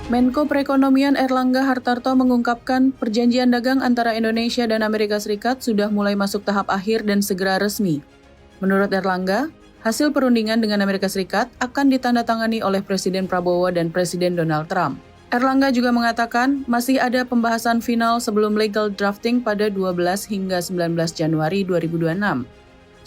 Menko Perekonomian Erlangga Hartarto mengungkapkan perjanjian dagang antara Indonesia dan Amerika Serikat sudah mulai masuk tahap akhir dan segera resmi. Menurut Erlangga, hasil perundingan dengan Amerika Serikat akan ditandatangani oleh Presiden Prabowo dan Presiden Donald Trump. Erlangga juga mengatakan masih ada pembahasan final sebelum legal drafting pada 12 hingga 19 Januari 2026.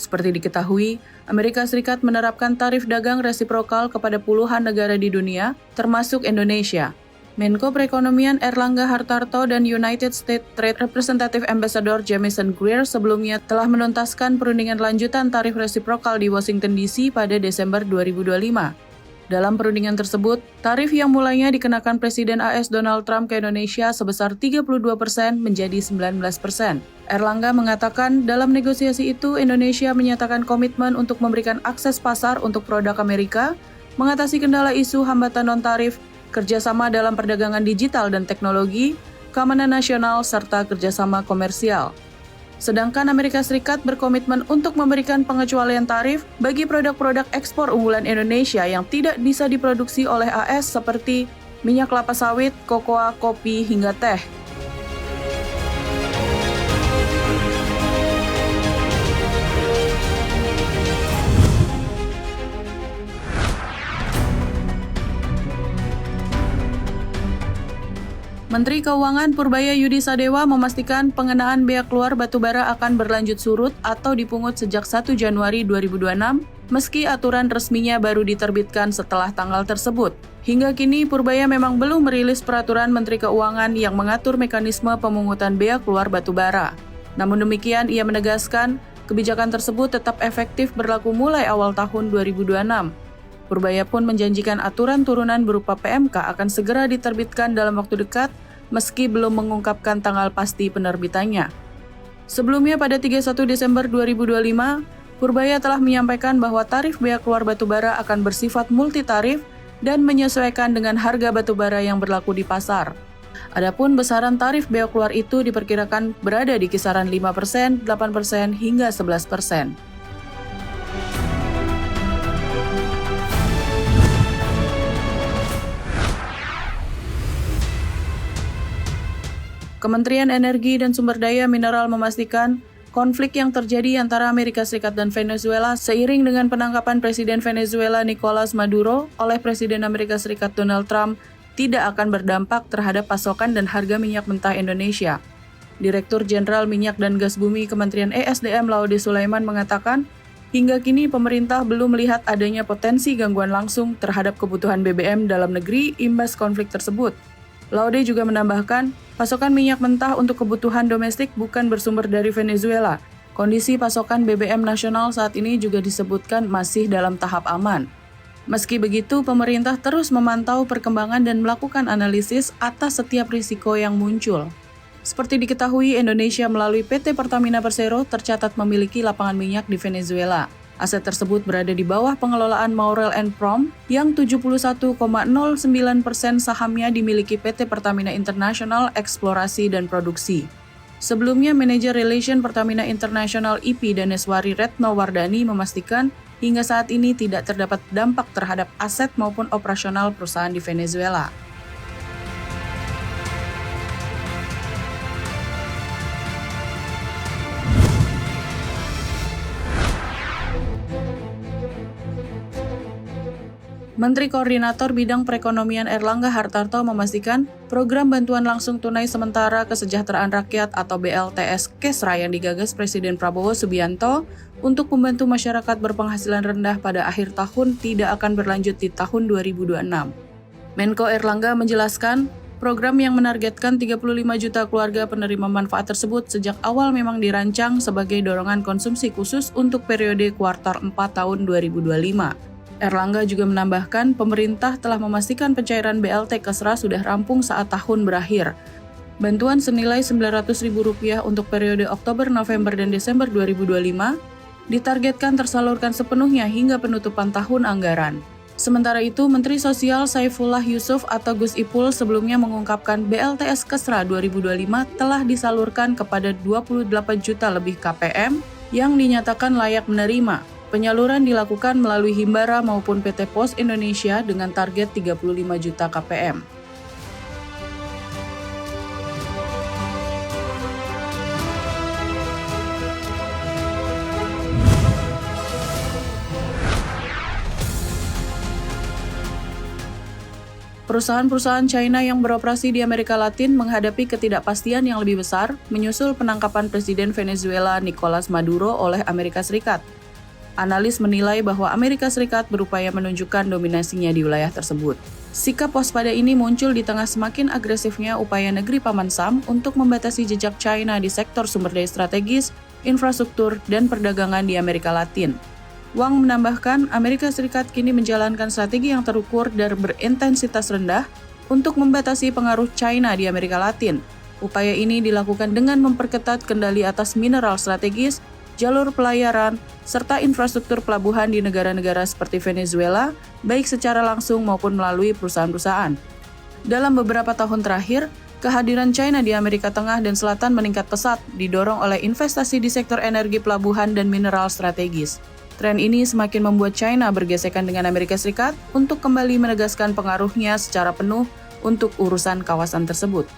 Seperti diketahui, Amerika Serikat menerapkan tarif dagang resiprokal kepada puluhan negara di dunia, termasuk Indonesia. Menko Perekonomian Erlangga Hartarto dan United States Trade Representative Ambassador Jamieson Greer sebelumnya telah menuntaskan perundingan lanjutan tarif resiprokal di Washington DC pada Desember 2025. Dalam perundingan tersebut, tarif yang mulainya dikenakan Presiden AS Donald Trump ke Indonesia sebesar 32% menjadi 19%. Erlangga mengatakan dalam negosiasi itu Indonesia menyatakan komitmen untuk memberikan akses pasar untuk produk Amerika, mengatasi kendala isu hambatan non-tarif, kerjasama dalam perdagangan digital dan teknologi, keamanan nasional, serta kerjasama komersial. Sedangkan Amerika Serikat berkomitmen untuk memberikan pengecualian tarif bagi produk-produk ekspor unggulan Indonesia yang tidak bisa diproduksi oleh AS seperti minyak kelapa sawit, kokoa, kopi, hingga teh. Menteri Keuangan Purbaya Yudi Sadewa memastikan pengenaan bea keluar batubara akan berlanjut surut atau dipungut sejak 1 Januari 2026, meski aturan resminya baru diterbitkan setelah tanggal tersebut. Hingga kini, Purbaya memang belum merilis peraturan Menteri Keuangan yang mengatur mekanisme pemungutan bea keluar batubara. Namun demikian, ia menegaskan kebijakan tersebut tetap efektif berlaku mulai awal tahun 2026. Purbaya pun menjanjikan aturan turunan berupa PMK akan segera diterbitkan dalam waktu dekat, meski belum mengungkapkan tanggal pasti penerbitannya. Sebelumnya pada 31 Desember 2025, Purbaya telah menyampaikan bahwa tarif bea keluar batubara akan bersifat multitarif dan menyesuaikan dengan harga batubara yang berlaku di pasar. Adapun besaran tarif bea keluar itu diperkirakan berada di kisaran 5%, 8%, hingga 11%. Kementerian Energi dan Sumber Daya Mineral memastikan konflik yang terjadi antara Amerika Serikat dan Venezuela seiring dengan penangkapan Presiden Venezuela Nicolas Maduro oleh Presiden Amerika Serikat Donald Trump tidak akan berdampak terhadap pasokan dan harga minyak mentah Indonesia. Direktur Jenderal Minyak dan Gas Bumi Kementerian ESDM Laude Sulaiman mengatakan, hingga kini pemerintah belum melihat adanya potensi gangguan langsung terhadap kebutuhan BBM dalam negeri imbas konflik tersebut. Laude juga menambahkan, pasokan minyak mentah untuk kebutuhan domestik bukan bersumber dari Venezuela. Kondisi pasokan BBM nasional saat ini juga disebutkan masih dalam tahap aman. Meski begitu, pemerintah terus memantau perkembangan dan melakukan analisis atas setiap risiko yang muncul. Seperti diketahui, Indonesia melalui PT Pertamina Persero tercatat memiliki lapangan minyak di Venezuela. Aset tersebut berada di bawah pengelolaan Maurel & Prom yang 71,09% sahamnya dimiliki PT Pertamina International Eksplorasi dan Produksi. Sebelumnya, Manajer Relation Pertamina International IP Daneswari Retno Wardani memastikan hingga saat ini tidak terdapat dampak terhadap aset maupun operasional perusahaan di Venezuela. Menteri Koordinator Bidang Perekonomian Erlangga Hartarto memastikan program bantuan langsung tunai sementara kesejahteraan rakyat atau BLTS Kesra yang digagas Presiden Prabowo Subianto untuk membantu masyarakat berpenghasilan rendah pada akhir tahun tidak akan berlanjut di tahun 2026. Menko Erlangga menjelaskan, program yang menargetkan 35 juta keluarga penerima manfaat tersebut sejak awal memang dirancang sebagai dorongan konsumsi khusus untuk periode kuartal 4 tahun 2025. Erlangga juga menambahkan pemerintah telah memastikan pencairan BLT Kesra sudah rampung saat tahun berakhir. Bantuan senilai Rp900.000 untuk periode Oktober, November, dan Desember 2025 ditargetkan tersalurkan sepenuhnya hingga penutupan tahun anggaran. Sementara itu, Menteri Sosial Saifullah Yusuf atau Gus Ipul sebelumnya mengungkapkan BLTS Kesra 2025 telah disalurkan kepada 28 juta lebih KPM yang dinyatakan layak menerima. Penyaluran dilakukan melalui Himbara maupun PT Pos Indonesia dengan target 35 juta KPM. Perusahaan-perusahaan China yang beroperasi di Amerika Latin menghadapi ketidakpastian yang lebih besar menyusul penangkapan Presiden Venezuela Nicolas Maduro oleh Amerika Serikat. Analis menilai bahwa Amerika Serikat berupaya menunjukkan dominasinya di wilayah tersebut. Sikap waspada ini muncul di tengah semakin agresifnya upaya negeri Paman Sam untuk membatasi jejak China di sektor sumber daya strategis, infrastruktur, dan perdagangan di Amerika Latin. Wang menambahkan, Amerika Serikat kini menjalankan strategi yang terukur dan berintensitas rendah untuk membatasi pengaruh China di Amerika Latin. Upaya ini dilakukan dengan memperketat kendali atas mineral strategis, jalur pelayaran, serta infrastruktur pelabuhan di negara-negara seperti Venezuela, baik secara langsung maupun melalui perusahaan-perusahaan. Dalam beberapa tahun terakhir, kehadiran China di Amerika Tengah dan Selatan meningkat pesat, didorong oleh investasi di sektor energi pelabuhan dan mineral strategis. Tren ini semakin membuat China bergesekan dengan Amerika Serikat untuk kembali menegaskan pengaruhnya secara penuh untuk urusan kawasan tersebut.